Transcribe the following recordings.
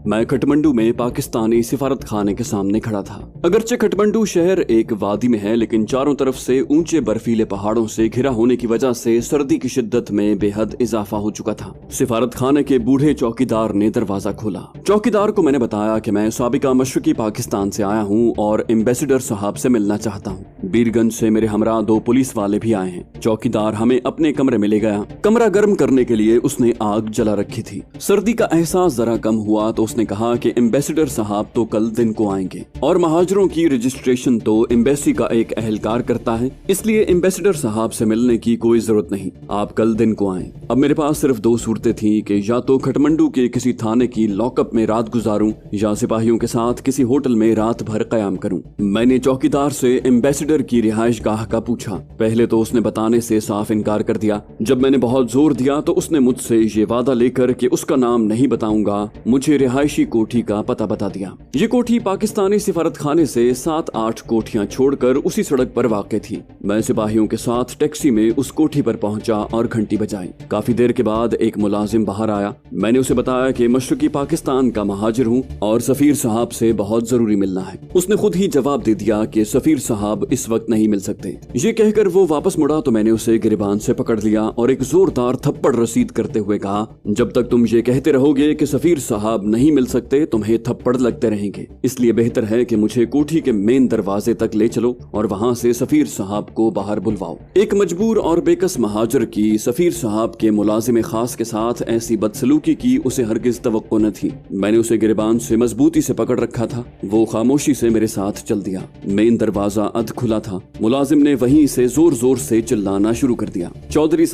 मैं काठमांडू में पाकिस्तानी सिफारत खाने के सामने खड़ा था। अगरचे काठमांडू शहर एक वादी में है, लेकिन चारों तरफ से ऊंचे बर्फीले पहाड़ों से घिरा होने की वजह से सर्दी की शिद्दत में बेहद इजाफा हो चुका था। सिफारत खाने के बूढ़े चौकीदार ने दरवाजा खोला। चौकीदार को मैंने बताया कि मैं साबिका मशरकी पाकिस्तान से आया हूँ और एम्बेसडर साहब से मिलना चाहता हूँ। बीरगंज से मेरे हमरा 2 पुलिस वाले भी आए हैं। चौकीदार हमें अपने कमरे में ले गया। कमरा गर्म करने के लिए उसने आग जला रखी थी। सर्दी का एहसास जरा कम हुआ तो उसने कहा कि एम्बेसडर साहब तो कल दिन को आएंगे और महाजरों की रजिस्ट्रेशन तो एम्बेसी का एक अहलकार करता है, इसलिए एम्बेसडर साहब से मिलने की कोई जरूरत नहीं, आप कल दिन को आएं। अब मेरे पास सिर्फ 2 सूरतें थीं कि या तो काठमांडू के किसी थाने की लॉकअप में रात गुजारूं या सिपाहियों के साथ किसी होटल में रात भर कयाम करूं। मैंने चौकीदार से एम्बेसडर की रिहाइश गाह का पूछा। पहले तो उसने बताने से साफ इनकार कर दिया। जब मैंने बहुत जोर दिया तो उसने मुझसे ये वादा लेकर कि उसका नाम नहीं बताऊंगा, मुझे रिहायशी कोठी का पता बता दिया। ये कोठी पाकिस्तानी सिफारत खाने से 7-8 कोठियां छोड़कर उसी सड़क पर वाक़ थी। मैं सिपाहियों के साथ टैक्सी में उस कोठी पर पहुंचा और घंटी बजाई। काफी देर के बाद एक मुलाजिम बाहर आया। मैंने उसे बताया कि मशरकी पाकिस्तान का महाजिर हूँ और सफीर साहब से बहुत जरूरी मिलना है। उसने खुद ही जवाब दे दिया कि सफीर साहब इस वक्त नहीं मिल सकते। ये कहकर वो वापस मुड़ा तो मैंने उसे गिरबान से पकड़ लिया और एक जोरदार थप्पड़ रसीद करते हुए कहा, जब तक तुम ये कहते रहोगे कि सफीर साहब नहीं मिल सकते तुम्हें थप्पड़ लगते रहेंगे, इसलिए बेहतर है कि मुझे कोठी के मेन दरवाजे तक ले चलो और वहाँ से सफीर साहब को बाहर बुलवाओ। एक मजबूर और बेकस महाजर की सफीर साहब के मुलाजिम खास के साथ ऐसी बदसलूकी की उसे हरगिज तवक्को न थी। मैंने उसे गिरबान से मजबूती से पकड़ रखा था। वो खामोशी से मेरे साथ चल दिया। मेन दरवाजा अध खुला था। मुलाजिम ने वहीं से जोर जोर से चिल्लाना शुरू कर दिया, चौधरी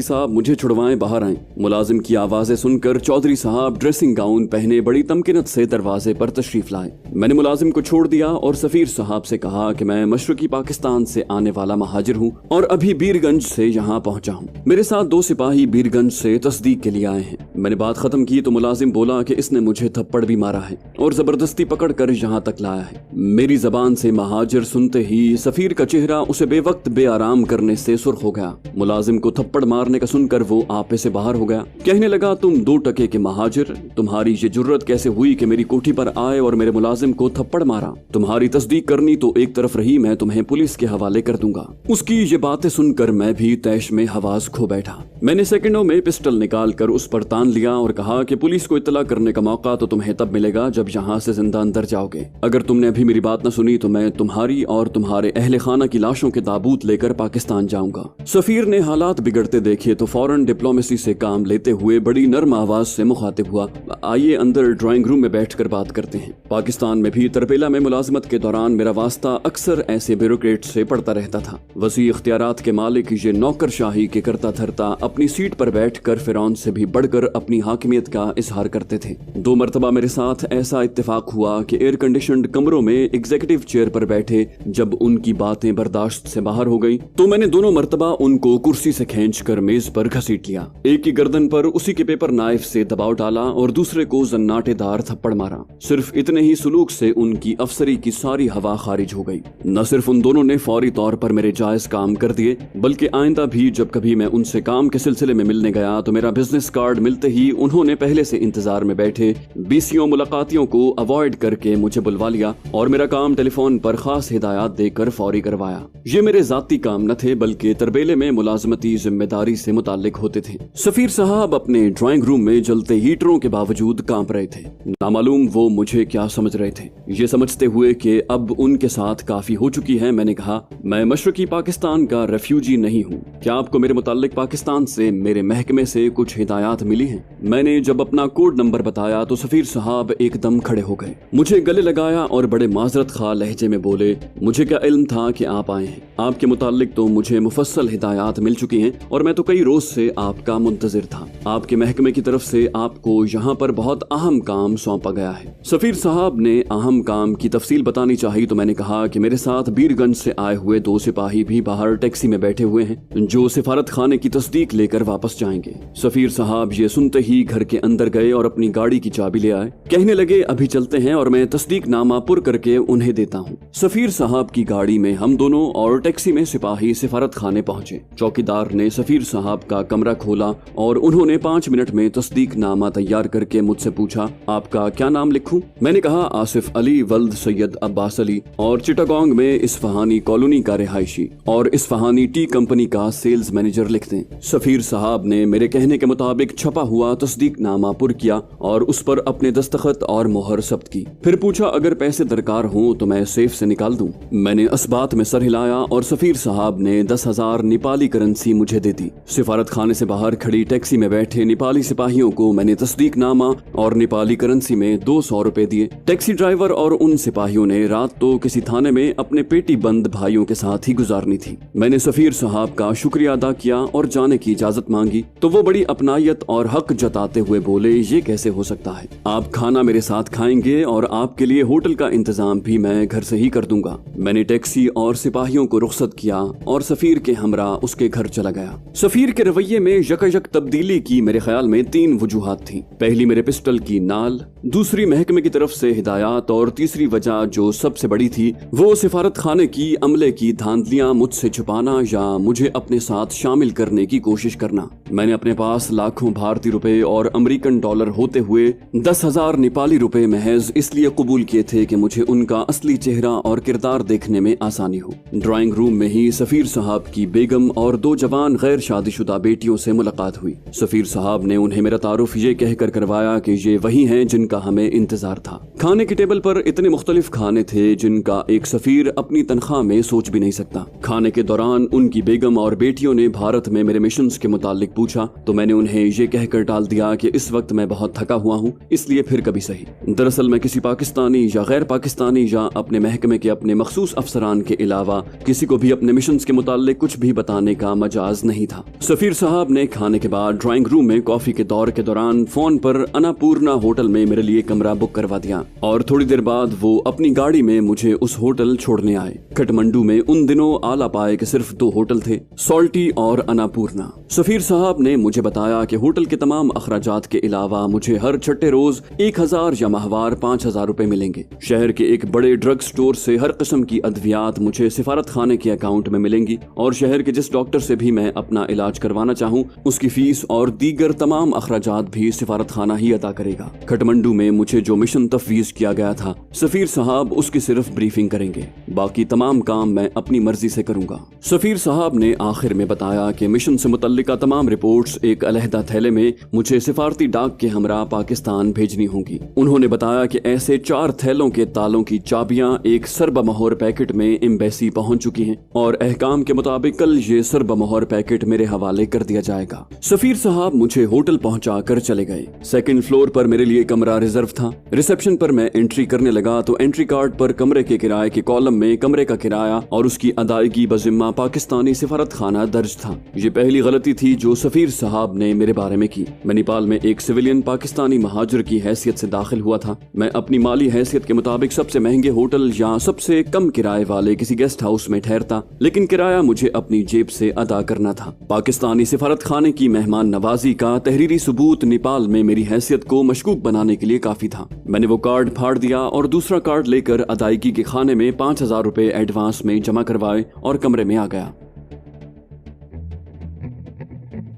साहब मुझे छुड़वाएं, बाहर आए। मुलाजिम की आवाजें सुनकर चौधरी साहब ड्रेसिंग गाउन पहने बड़ी तमकीनत से दरवाजे पर तशरीफ लाए। मैंने मुलाजिम को छोड़ दिया और सफीर साहब से कहा कि मैं मशरकी पाकिस्तान से आने वाला महाजिर हूँ और अभी बीरगंज से यहाँ पहुँचा हूँ। मेरे साथ 2 सिपाही बीरगंज से तस्दीक के लिए आए हैं। मैंने बात खत्म की तो मुलाजिम बोला कि इसने मुझे थप्पड़ भी मारा है और जबरदस्ती पकड़ कर यहाँ तक लाया है। मेरी जबान से महाजिर सुनते ही सफीर का चेहरा उसे बेवक्त बेआराम करने से सुर्ख हो गया। मुलाजिम को थप्पड़ मारने का सुनकर वो आपे से बाहर हो गया। कहने लगा, तुम 2 टके के महाजिर, तुम्हारी ये जुर्रत कैसे हुई कि मेरी कोठी पर आए और मेरे मुलाजिम को थप्पड़ मारा? तुम्हारी तस्दीक करनी तो एक तरफ रही, मैं तुम्हें पुलिस के हवाले कर दूंगा। उसकी ये बातें सुनकर मैं भी तैश में हवास खो बैठा। मैंने सेकंडों में पिस्टल निकाल कर उस पर तान लिया और कहा कि पुलिस को इत्तला करने का मौका तो तुम्हें तब मिलेगा जब यहाँ से जिंदा अंदर जाओगे। अगर तुमने अभी मेरी बात न सुनी तो मैं तुम्हारी और तुम्हारे अहले खाना की लाशों के ताबूत लेकर पाकिस्तान जाऊंगा। सफीर ने हालात बिगड़ते देखे तो फौरन डिप्लोमेसी से काम लेते हुए बड़ी नर्म आवाज से मुखातिब हुआ, आइए अंदर ड्राइंग रूम में बैठकर बात करते हैं। पाकिस्तान में भी तरबेला में मुलाजमत के दौरान मेरा वास्ता अक्सर ऐसे ब्यूरोक्रेट से पड़ता रहता था। वसी इख्तियारात के मालिक ये नौकरशाही के करता धरता अपनी सीट पर बैठकर फिरौन से भी बढ़कर अपनी हाकिमियत का इजहार करते थे। 2 मरतबा मेरे साथ ऐसा इत्तेफाक हुआ कि एयर कंडीशनड कमरों में एग्जीक्यूटिव चेयर पर बैठे जब उनकी बातें बर्दाश्त से बाहर हो गई तो मैंने दोनों मरतबा उनको कुर्सी से खींचकर मेज पर घसीट लिया। एक की गर्दन पर उसी के पेपर नाइफ से दबाव डाला और दूसरे को जन्नाटेदार थप्पड़ मारा। सिर्फ इतने ही सुलूक से उनकी अफसरी की सारी हवा खारिज हो गई। न सिर्फ उन दोनों ने फौरी तौर पर मेरे जायज काम कर दिए, बल्कि आइंदा भी जब कभी मैं उनसे काम के सिलसिले में मिलने गया तो मेरा बिजनेस कार्ड मिलते ही उन्होंने पहले से इंतजार में बैठे बीसियों मुलाकातियों को अवॉइड करके मुझे बुलवा लिया और मेरा काम टेलीफोन पर खास हिदायत देकर फौरी करवाया। ये मेरे जाती काम न थे बल्कि तरबेले में मुलाजमती जिम्मेदारी से मुताल्लिक होते थे। सफीर साहब अपने ड्राइंग रूम में जलते हीटरों के बावजूद कांप रहे थे। नामालूम वो मुझे क्या समझ रहे थे। ये समझते हुए कि अब उनके साथ काफी हो चुकी है, मैंने कहा, मैं मशरकी पाकिस्तान का रेफ्यूजी नहीं हूँ। क्या आपको मेरे मुताल्लिक पाकिस्तान से मेरे महकमे से कुछ हिदायत मिली हैं? मैंने जब अपना कोड नंबर बताया तो सफीर साहब एकदम खड़े हो गए, मुझे गले लगाया और बड़े माजरत खा लहजे में बोले, मुझे क्या इल्म था कि आप आए हैं? आपके मुताल्लिक तो मुझे मुफस्सल हिदायत मिल चुकी हैं और मैं तो कई रोज से आपका मुंतजिर था। आपके महकमे की तरफ से आपको यहाँ पर बहुत अहम काम सौंपा गया है। सफीर साहब ने अहम काम की तफसील बतानी चाहिए तो मैंने कहा कि मेरे साथ बीरगंज से आए हुए 2 सिपाही भी बाहर टैक्सी में बैठे हुए हैं जो सिफारत खाने की तस्दीक लेकर वापस जाएंगे। सफीर साहब ये सुनते ही घर के अंदर गए और अपनी गाड़ी की चाबी ले आए। कहने लगे, अभी चलते हैं और मैं तस्दीक नामा पुर करके उन्हें देता हूँ। सफीर साहब की गाड़ी में हम दोनों और टैक्सी में सिपाही सिफारत खाने पहुंचे। चौकीदार ने सफीर साहब का कमरा खोला और उन्होंने 5 मिनट में तस्दीक नामा तैयार करके मुझसे पूछा, आपका क्या नाम लिखूं? मैंने कहा, आसिफ अली वल्द सैयद अब्बास अली, और चिटागोंग में इस्फहानी कॉलोनी का रिहायशी और इस्फहानी टी कंपनी का सेल्स मैनेजर लिख दें। सफीर साहब ने मेरे कहने के मुताबिक छपा हुआ तस्दीकनामा पुर किया और उस पर अपने दस्तखत और मोहर जब्त की। फिर पूछा, अगर पैसे दरकार हों तो मैं सेफ से निकाल दूं। मैंने असबात में सर हिलाया और सफीर साहब ने 10,000 नेपाली करेंसी मुझे दे दी। सिफारत खाने से बाहर खड़ी टैक्सी में बैठे नेपाली सिपाहियों को मैंने तस्दीकनामा और नेपाली करेंसी में 200 रुपए दिए। टैक्सी ड्राइवर और उन सिपाहियों ने रात तो किसी थाने में अपने पेटी बंद भाइयों के साथ ही गुजारनी थी। मैंने सफीर साहब का शुक्रिया अदा किया और जाने की इजाजत मांगी तो वो बड़ी अपनायत और हक जताते हुए बोले, ये कैसे हो सकता है? आप खाना मेरे साथ खाएंगे और आपके लिए होटल का इंतजाम भी मैं घर से ही कर दूंगा। मैंने टैक्सी और सिपाहियों को रुखसत किया और सफीर के हमरा उसके घर चला गया। सफीर के रवैये में यकयक तब्दीली की मेरे ख्याल में 3 वजूहात थी। पहली मेरे पिस्टल की नाल, दूसरी महकमे की तरफ से हिदायत और तीसरी वजह जो सबसे बड़ी थी वो सिफारत खाने की अमले की धांधलियां मुझसे छुपाना या मुझे अपने साथ शामिल करने की कोशिश करना। मैंने अपने पास लाखों भारतीय रुपए और अमेरिकन डॉलर होते हुए 10,000 नेपाली रुपए महज इसलिए कबूल किए थे कि मुझे उनका असली चेहरा और किरदार देखने में आसानी हो। ड्राइंग रूम में ही सफीर साहब की बेगम और 2 जवान गैर शादीशुदा बेटियों से मुलाकात हुई। सफीर साहब ने उन्हें मेरा तारुफ ये कहकर करवाया कि ये वही हैं जिनका हमें इंतजार था। खाने की टेबल पर इतने मुख्तलिफ खाने थे जिनका एक सफीर अपनी तनख्वाह में सोच भी नहीं सकता। खाने के दौरान उनकी बेगम और बेटियों ने भारत में मेरे मिशंस के मुतालिक पूछा तो मैंने उन्हें ये कहकर टाल दिया कि इस वक्त मैं बहुत थका हुआ हूँ, इसलिए फिर कभी सही। दरअसल मैं किसी पाकिस्तानी या गैर पाकिस्तानी या अपने महकमे के अपने मखसूस अफसरान के अलावा किसी को भी अपने मिशंस के मुतालिक कुछ भी बताने का मजाज नहीं था। सफीर साहब ने खाने के बाद ड्राइंग रूम में कॉफी के दौर के दौरान फोन पर अन्नपूर्णा होटल में मेरे लिए कमरा बुक करवा दिया और थोड़ी देर बाद वो अपनी गाड़ी में मुझे उस होटल छोड़ने आए। काठमांडू में उन दिनों आला पाए के सिर्फ 2 होटल थे, सॉल्टी और अन्नपूर्णा। सफीर साहब ने मुझे बताया कि होटल के तमाम अखराजात के अलावा मुझे हर छठे रोज 1,000 या माहवार 5,000 रुपए मिलेंगे। शहर के एक बड़े ड्रग स्टोर से हर किस्म की अद्वियात मुझे सिफारत खाने के अकाउंट में मिलेंगी और शहर के जिस डॉक्टर से भी मैं अपना इलाज करवाना चाहूँ उसकी फीस और दीगर तमाम अखराजात भी सिफारत खाना ही अदा करेगा। काठमांडू में मुझे जो मिशन तफवीज किया गया था, सफीर साहब उसकी सिर्फ ब्रीफिंग करेंगे, बाकी तमाम काम मैं अपनी मर्जी से करूंगा। सफीर साहब ने आखिर में बताया कि मिशन से मुतल्लिका तमाम रिपोर्ट्स एक अलहदा थैले में मुझे सिफारती डाक के हमरा पाकिस्तान भेजनी होंगी। उन्होंने बताया कि ऐसे 4 थैलों के तालों की चाबियां एक सरबमोहर पैकेट में एम्बेसी पहुंच चुकी हैं और अहकाम के मुताबिक कल ये सरबमोहर पैकेट मेरे हवाले कर दिया जाएगा। सफीर साहब मुझे होटल पहुंचा कर चले गए। 2nd फ्लोर पर मेरे लिए कमरा रिजर्व था। रिसेप्शन पर मैं एंट्री करने लगा तो एंट्री कार्ड पर कमरे के किराए के कॉलम में कमरे का किराया और उसकी अदायगी बजिम्मा पाकिस्तानी सिफारत खाना दर्ज था। ये पहली गलती थी जो सफीर साहब ने मेरे बारे में की। मैं नेपाल में एक सिविलियन पाकिस्तानी महाजिर की हैसियत से दाखिल हुआ था। मैं अपनी माली हैसियत के मुताबिक सबसे महंगे होटल या सबसे कम किराए वाले किसी गेस्ट हाउस में ठहरता, लेकिन किराया मुझे अपनी जेब से अदा करना था। पाकिस्तानी सिफारत खाने की मेहमान नवाजी का तहरीरी सबूत नेपाल में मेरी हैसियत को मशकूक बनाने के लिए काफी था। मैंने वो कार्ड फाड़ दिया और दूसरा कार्ड लेकर अदायगी के खाने में 5,000 रुपए एडवांस में जमा करवाए और कमरे में आ गया।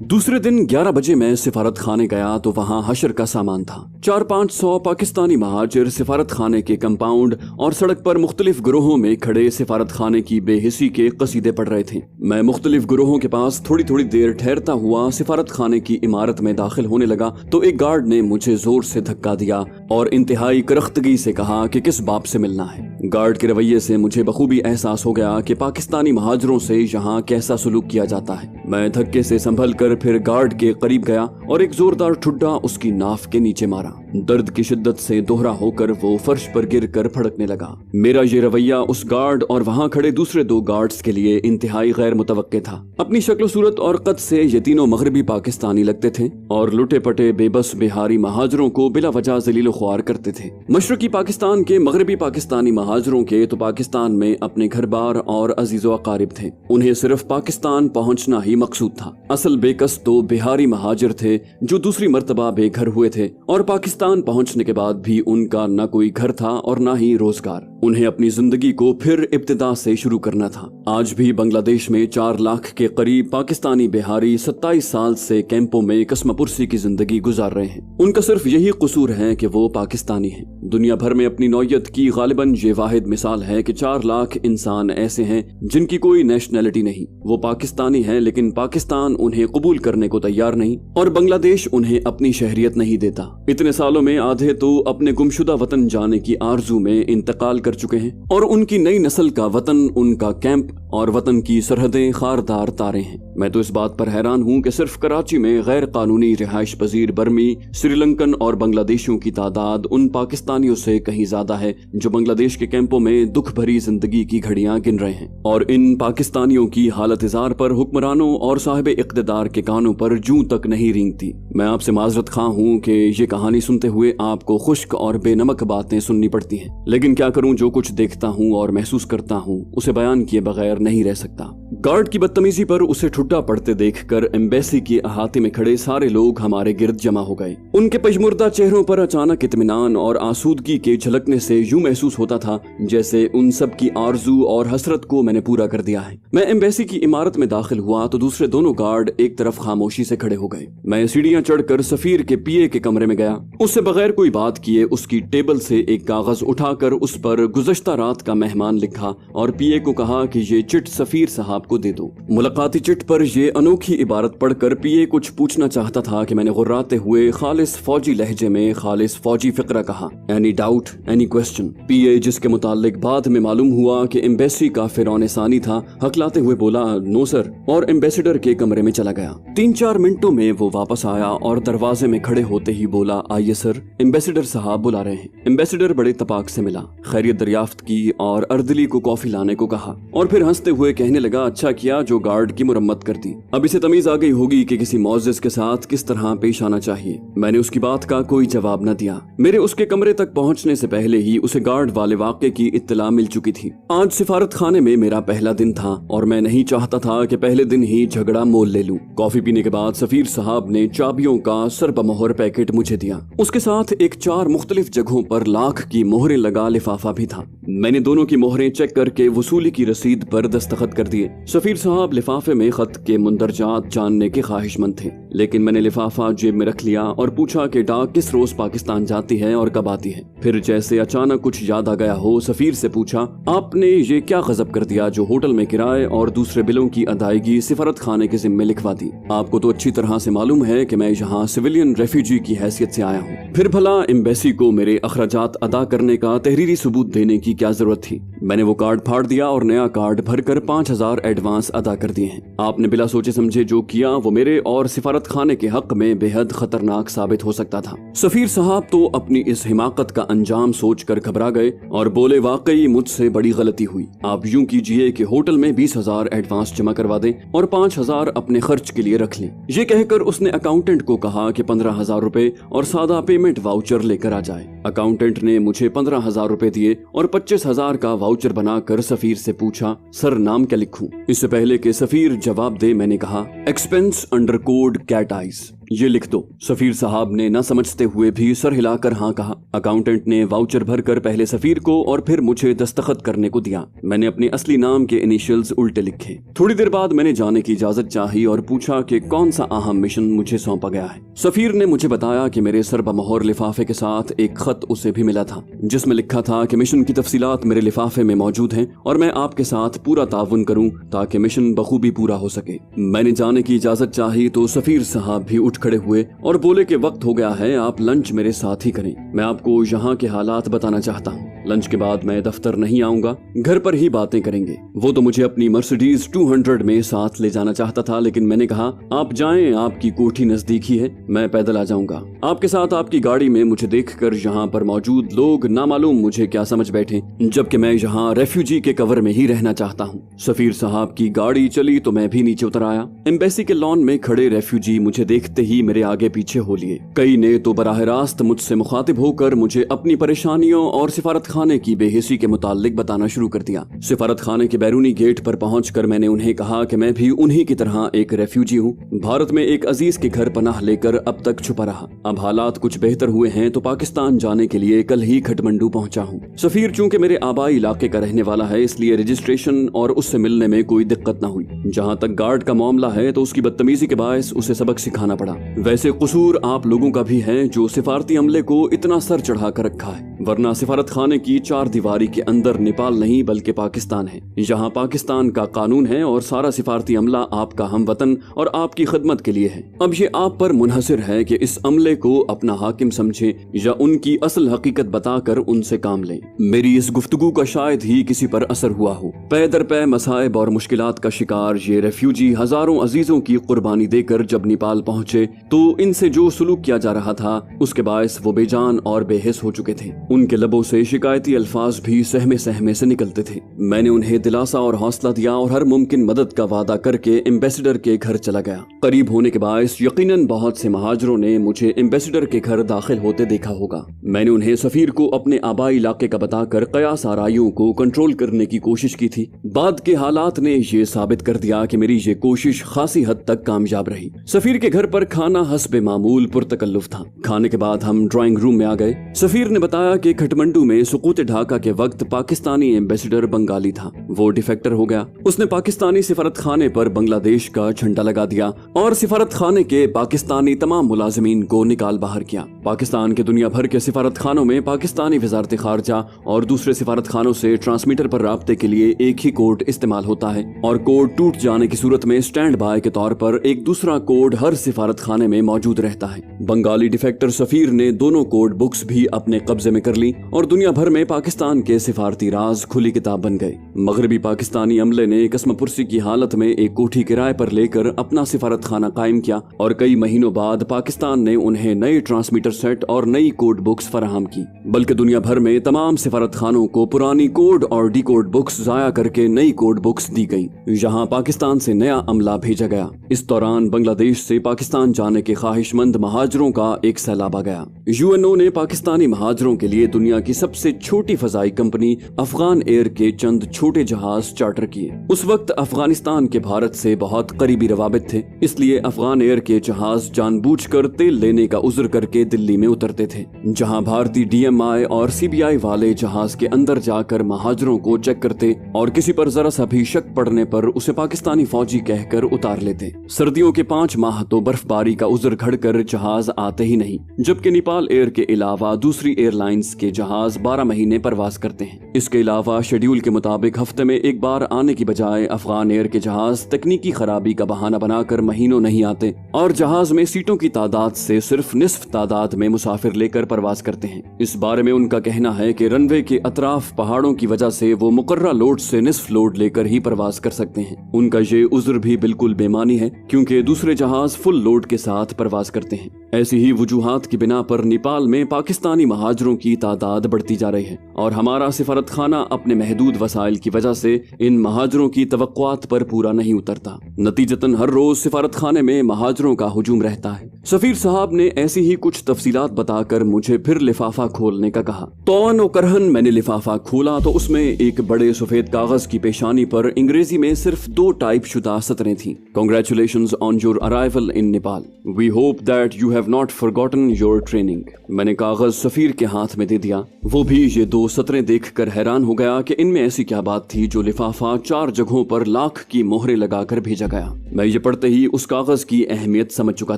दूसरे दिन 11 बजे मैं सिफारत खाने गया तो वहाँ हशर का सामान था। 400-500 पाकिस्तानी महाजिर सिफारत खाने के कंपाउंड और सड़क पर मुख्तलिफ ग्रोहों में खड़े सिफारत खाने की बेहिसी के कसीदे पढ़ रहे थे। मैं मुख्तलिफ ग्रोहों के पास थोड़ी थोड़ी देर ठहरता हुआ सिफारत खाने की इमारत में दाखिल होने लगा तो एक गार्ड ने मुझे जोर से धक्का दिया और इंतहाई करख्तगी से कहा कि किस बाप से मिलना है। गार्ड के रवैये से मुझे बखूबी एहसास हो गया कि पाकिस्तानी महाजरों से यहाँ कैसा सलूक किया जाता है। मैं धक्के से संभल कर फिर गार्ड के करीब गया और एक जोरदार ठुड्डा उसकी नाफ के नीचे मारा। दर्द की शिद्दत से दोहरा होकर वो फर्श पर गिर कर फड़कने लगा। मेरा ये रवैया उस गार्ड और वहाँ खड़े दूसरे 2 गार्ड्स के लिए इंतहाई गैर मुतवक्के था। अपनी शक्ल सूरत और कद से ये तीनों मगरबी पाकिस्तानी लगते थे और लुटे पटे बेबस बिहारी महाजरों को बिला वजह जलीलो ख्वार करते थे। मशरकी पाकिस्तान के मगरबी पाकिस्तानी महाजरों के तो पाकिस्तान में अपने घर बार और अजीजो अकारिब थे, उन्हें सिर्फ पाकिस्तान पहुंचना ही मकसूद था। असल बेकस तो बिहारी महाजिर थे जो दूसरी मर्तबा बेघर हुए थे और पाकिस्तान पहुंचने के बाद भी उनका न कोई घर था और न ही रोजगार। उन्हें अपनी जिंदगी को फिर इब्तिदा से शुरू करना था। आज भी बांग्लादेश में 4 लाख के करीब पाकिस्तानी बिहारी 27 साल से कैंपों में कसमपुरसी की जिंदगी गुजार रहे हैं। उनका सिर्फ यही कसूर है कि वो पाकिस्तानी हैं। दुनिया भर में अपनी नौयत की गालिबन ये वाहिद मिसाल है कि 4 लाख इंसान ऐसे हैं जिनकी कोई नेशनैलिटी नहीं। वो पाकिस्तानी हैं लेकिन पाकिस्तान उन्हें कबूल करने को तैयार नहीं और बांग्लादेश उन्हें अपनी शहरियत नहीं देता। इतने सालों में आधे तो अपने गुमशुदा वतन जाने की आरजू में इंतकाल कर चुके हैं और उनकी नई नस्ल का वतन उनका कैंप और वतन की सरहदें खारदार तारे हैं। मैं तो इस बात पर हैरान हूँ कि सिर्फ कराची में गैर कानूनी रिहाइश पजीर बर्मी, श्रीलंकन और बांग्लादेशियों की तादाद उन पाकिस्तानियों से कहीं ज्यादा है जो बांग्लादेश के कैंपों में दुख भरी जिंदगी की घड़ियां गिन रहे हैं। और इन पाकिस्तानियों की हालत इजार पर हुक्मरानों और साहिब इक़्तिदार के कानों पर जूं तक नहीं रेंगती। मैं आपसे माजरत खा हूँ कि ये कहानी सुनते हुए आपको खुश्क और बेनमक बातें सुननी पड़ती हैं, लेकिन क्या करूँ, जो कुछ देखता हूँ और महसूस करता हूँ उसे बयान किए बगैर नहीं रह सकता। गार्ड की बदतमीजी पर उसे ठुड्डा पड़ते देखकर एम्बेसी के अहाते में खड़े सारे लोग हमारे गिर्द जमा हो गए। उनके पजमुर्दा चेहरों पर अचानक इत्मीनान और आसूदगी के झलकने से यूं महसूस होता था जैसे उन सब की आरजू और हसरत को मैंने पूरा कर दिया है। मैं एम्बेसी की इमारत में दाखिल हुआ तो दूसरे दोनों गार्ड एक तरफ खामोशी से खड़े हो गए। मैं सीढ़ियां चढ़कर सफीर के पीए के कमरे में गया। उससे बगैर कोई बात किए उसकी टेबल से एक कागज उठाकर उस पर गुज़श्ता रात का मेहमान लिखा और पीए को कहा कि ये चिट सफीर साहब को दे दो। मुलाकाती चिट पर यह अनोखी इबारत पढ़कर पीए कुछ पूछना चाहता था कि मैंने गुर्राते हुए खालिस फौजी लहजे में खालिस फौजी फिक्रा कहा, एनी डाउट, एनी क्वेश्चन। पीए, जिसके मुतालिक बाद में मालूम हुआ कि एम्बेसी का फिरौन सानी था, हकलाते हुए बोला नो सर, और एम्बेसडर के कमरे में चला गया। 3-4 मिनटों में वो वापस आया और दरवाजे में खड़े होते ही बोला, आइए सर, एम्बेसडर साहब बुला रहे हैं। एम्बेसडर बड़े तपाक से मिला, खैरियत दरियाफ्त की और अर्दली को कॉफी लाने को कहा और फिर हंसते हुए कहने लगा, अच्छा किया जो गार्ड की मुरम्मत कर दी। अब इसे तमीज आ गई होगी कि किसी मौजिज़ के साथ किस तरह पेश आना चाहिए। मैंने उसकी बात का कोई जवाब न दिया। मेरे उसके कमरे तक पहुंचने से पहले ही उसे गार्ड वाले वाक़े की इत्तला मिल चुकी थी। आज सिफारत खाने में मेरा पहला दिन था और मैं नहीं चाहता था कि पहले दिन ही झगड़ा मोल ले लूं। कॉफी पीने के बाद सफीर साहब ने चाबियों का सरबमोहर पैकेट मुझे दिया। उसके साथ एक 4 मुख्तलिफ जगहों पर लाख की मोहरें लगा लिफाफा भी था। मैंने दोनों की मोहरें चेक करके वसूली की रसीद पर दस्तखत कर दिए। सफीर साहब लिफाफे में खत के मुंदरजात जानने के ख्वाहिशमंद थे, लेकिन मैंने लिफाफा जेब में रख लिया और पूछा कि डाक किस रोज पाकिस्तान जाती है और कब आती है। फिर जैसे अचानक कुछ याद आ गया हो, सफीर से पूछा, आपने ये क्या गजब कर दिया जो होटल में किराए और दूसरे बिलों की अदायगी सिफारत खाने के जिम्मे लिखवा दी? आपको तो अच्छी तरह से मालूम है कि मैं यहाँ सिविलियन रेफ्यूजी की हैसियत से आया हूँ। फिर भला एम्बेसी को मेरे अखराजात अदा करने का तहरीरी सबूत देने की क्या जरूरत थी? मैंने वो कार्ड फाड़ दिया और नया कार्ड भरकर 5000 एडवांस अदा कर दिए हैं। आपने बिला सोचे समझे जो किया वो मेरे और सिफारत खाने के हक में बेहद खतरनाक साबित हो सकता था। सफीर साहब तो अपनी इस हिमाकत का अंजाम सोचकर घबरा गए और बोले, वाकई मुझसे बड़ी गलती हुई। आप यूं कीजिए कि होटल में 20,000 एडवांस जमा करवा दें और 5,000 अपने खर्च के लिए रख लें। ये कहकर उसने अकाउंटेंट को कहा कि 15,000 रुपए और सादा पेमेंट वाउचर लेकर आ जाए। अकाउंटेंट ने मुझे 15,000 रुपए दिए और 25,000 का वाउचर बनाकर सफीर से पूछा, सर नाम क्या लिखूं? इससे पहले कि सफीर जवाब दे मैंने कहा, expense under code categories, ये लिख दो। सफीर साहब ने न समझते हुए भी सर हिलाकर हाँ कहा। अकाउंटेंट ने वाउचर भरकर पहले सफीर को और फिर मुझे दस्तखत करने को दिया। मैंने अपने असली नाम के इनिशियल्स उल्टे लिखे। थोड़ी देर बाद मैंने जाने की इजाजत चाही और पूछा कि कौन सा अहम मिशन मुझे सौंपा गया है। सफीर ने मुझे बताया कि मेरे सरबमोहर लिफाफे के साथ एक खत उसे भी मिला था जिसमें लिखा था कि मिशन की तफसीलात मेरे लिफाफे में मौजूद हैं और मैं आपके साथ पूरा ताउन करूं ताकि मिशन बखूबी पूरा हो सके। मैंने जाने की इजाजत चाही तो सफीर साहब भी उठ खड़े हुए और बोले कि वक्त हो गया है, आप लंच मेरे साथ ही करें। मैं आपको यहाँ के हालात बताना चाहता हूँ। लंच के बाद मैं दफ्तर नहीं आऊंगा, घर पर ही बातें करेंगे। वो तो मुझे अपनी मर्सिडीज 200 में साथ ले जाना चाहता था, लेकिन मैंने कहा आप जाएं, आपकी कोठी नजदीक ही है, मैं पैदल आ जाऊंगा। आपके साथ आपकी गाड़ी में मुझे देखकर यहाँ पर मौजूद लोग नामालूम मुझे क्या समझ बैठे, जबकि मैं यहाँ रेफ्यूजी के कवर में ही रहना चाहता हूँ। सफीर साहब की गाड़ी चली तो मैं भी नीचे उतर आया। एम्बेसी के लॉन में खड़े रेफ्यूजी मुझे देखते ही मेरे आगे पीछे हो लिए। कई ने तो बराह रास्त मुझसे मुखातिब होकर मुझे अपनी परेशानियों और सिफारत खाने की बेहिसी के मुताल्लिक बताना शुरू कर दिया। सिफारत खाने के बैरूनी गेट पर पहुंचकर मैंने उन्हें कहा कि मैं भी उन्हीं की तरह एक रेफ्यूजी हूँ। भारत में एक अजीज के घर पनाह लेकर अब तक छुपा रहा। अब हालात कुछ बेहतर हुए हैं तो पाकिस्तान जाने के लिए कल ही खटमंडू पहुंचा हूँ। सफीर चूंकि मेरे आबाई इलाके का रहने वाला है, इसलिए रजिस्ट्रेशन और उससे मिलने में कोई दिक्कत न हुई। जहाँ तक गार्ड का मामला है तो उसकी बदतमीजी के बायस उसे सबक सिखाना पड़ा। वैसे कसूर आप लोगों का भी है जो सिफारती अमले को इतना सर चढ़ा कर रखा है, वरना सिफारत खाने की चार दीवारी के अंदर नेपाल नहीं बल्कि पाकिस्तान है। यहाँ पाकिस्तान का कानून है और सारा सिफारती अमला आपका हमवतन और आपकी खिदमत के लिए है। अब ये आप पर मुनहसिर है कि इस अमले को अपना हाकिम समझे या उनकी असल हकीकत बताकर उनसे काम लें। मेरी इस गुफ्तगू का शायद ही किसी पर असर हुआ हो। पै दर पै मसाइब और मुश्किलात का शिकार ये रेफ्यूजी हजारों अजीजों की कुर्बानी देकर जब नेपाल पहुंचे तो इनसे जो सुलूक किया जा रहा था उसके बायस वो बेजान और बेहिस हो चुके थे। उनके लबों से शिकायती अल्फाज भी सहमे सहमे से निकलते थे। मैंने उन्हें दिलासा और हौसला दिया और हर मुमकिन मदद का वादा करके एम्बेसडर के घर चला गया। करीब होने के बायस यकीनन बहुत से महाजरों ने मुझे एम्बेसडर के घर दाखिल होते देखा होगा। मैंने उन्हें सफीर को अपने आबाई इलाके का बताकर कयास आराइयों को कंट्रोल करने की कोशिश की थी। बाद के हालात ने ये साबित कर दिया कि मेरी ये कोशिश खासी हद तक कामयाब रही। सफीर के घर पर खाना हस्बे मामूल पुरतकल्लुफ था। खाने के बाद हम ड्राइंग रूम में आ गए। सफीर ने बताया कि खटमंडू में सुकूत ढाका के वक्त पाकिस्तानी एम्बेसडर बंगाली था, वो डिफेक्टर हो गया। उसने पाकिस्तानी सिफारत खाने पर बांग्लादेश का झंडा लगा दिया और सिफारत खाने के पाकिस्तानी तमाम मुलाजिमीन को निकाल बाहर किया। पाकिस्तान के दुनिया भर के सिफारत खानों में पाकिस्तानी वजारत खारजा और दूसरे सिफारत खानों से ट्रांसमीटर पर राब्ते के लिए एक ही कोड इस्तेमाल होता है और कोड टूट जाने की सूरत में स्टैंड बाय के तौर पर एक दूसरा कोड हर सिफारत खाने में मौजूद रहता है। बंगाली डिफेक्टर सफीर ने दोनों कोड बुक्स भी अपने कब्जे में कर ली और दुनिया भर में पाकिस्तान के सिफारती राज खुली किताब बन गए। मगरबी पाकिस्तानी अमले ने कसमपुरसी की हालत में एक कोठी किराए पर लेकर अपना सिफारत खाना कायम किया और कई महीनों बाद पाकिस्तान ने उन्हें नए ट्रांसमीटर सेट और नई कोड बुक्स फराहम की। बल्कि दुनिया भर में तमाम सिफारत खानों को पुरानी कोड और डी कोड बुक्स जाया करके नई कोड बुक्स दी गई। यहाँ पाकिस्तान से नया अमला भेजा गया। इस दौरान बांग्लादेश से पाकिस्तान जाने के ख्वाहिशमंद महाजरों का एक सैलाब आ गया। यूएनओ ने पाकिस्तानी महाजरों के लिए दुनिया की सबसे छोटी फजाई कंपनी अफगान एयर के चंद छोटे जहाज चार्टर किए। उस वक्त अफगानिस्तान के भारत से बहुत करीबी रवाबित थे, इसलिए अफगान एयर के जहाज जानबूझकर तेल लेने का उज़्र करके दिल्ली में उतरते थे। जहां भारतीय डीएमआई और सीबीआई वाले जहाज के अंदर जाकर महाजरों को चेक करते और किसी पर जरा सा भी शक पड़ने पर उसे पाकिस्तानी फौजी कहकर उतार लेते। सर्दियों के 5 माह तो बर्फबारी का उज़्र घड़कर जहाज आते ही नहीं, जबकि नेपाल एयर के अलावा दूसरी एयरलाइंस के जहाज 12 महीने प्रवास करते हैं। इसके अलावा शेड्यूल के मुताबिक हफ्ते में एक बार आने की बजाय अफगान एयर के जहाज तकनीकी खराबी का बहाना बनाकर महीनों नहीं आते और जहाज में सीटों की तादाद से सिर्फ निस्फ तादाद में मुसाफिर लेकर प्रवास करते हैं। इस बारे में उनका कहना है कि रनवे के अतराफ पहाड़ों की वजह से वो मुकर्रा लोड से निस्फ लोड लेकर ही प्रवास कर सकते हैं। उनका ये उज़्र भी बिल्कुल बेमानी है क्योंकि दूसरे जहाज फुल लोड के साथ प्रवास करते हैं। ऐसी ही वजूहात की बिना पर नेपाल में पाकिस्तानी महाजरों की तादाद बढ़ती जा रही है और हमारा सिफारत खाना अपने महदूद वसाइल की वजह से इन महाजरों की तवक्कुआत पर पूरा नहीं उतरता। नतीजतन हर रोज सिफारत खाने में महाजरों का हुजूम रहता है। सफीर साहब ने ऐसी ही कुछ तफसीलात बताकर मुझे फिर लिफाफा खोलने का कहा। तौन और करहन मैंने लिफाफा खोला तो उसमें एक बड़े सफेद कागज की पेशानी पर अंग्रेजी में सिर्फ 2 टाइप शुदा सतरें थीं। Congratulations on your arrival in Nepal. We hope that you have not forgotten your training. मैंने कागज सफीर के हाथ में दे दिया। वो भी ये 2 सतरें देखकर हैरान हो गया कि इनमें ऐसी क्या बात थी जो लिफाफा 4 जगहों पर लाख की मोहरें लगाकर भेजा गया। मैं ये पढ़ते ही उस कागज की अहमियत समझ चुका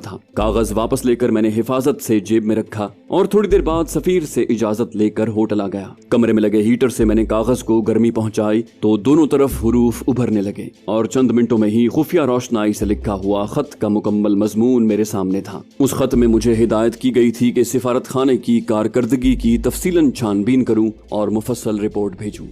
था। कागज वापस लेकर मैंने हिफाजत से जेब में रखा और थोड़ी देर बाद सफीर से इजाजत लेकर होटल आ गया। कमरे में लगे हीटर से मैंने कागज को गर्मी पहुंचाई तो दोनों तरफ हुरूफ उभरने लगे और चंद मिनटों में ही खुफिया रोशनाई से लिखा हुआ खत का मुकम्मल मजमून मेरे सामने था। उस खत में मुझे हिदायत की गई थी कि सिफारत खाने की कारकर्दगी की तफसीलन छानबीन करूं और मुफस्सल रिपोर्ट भेजूं।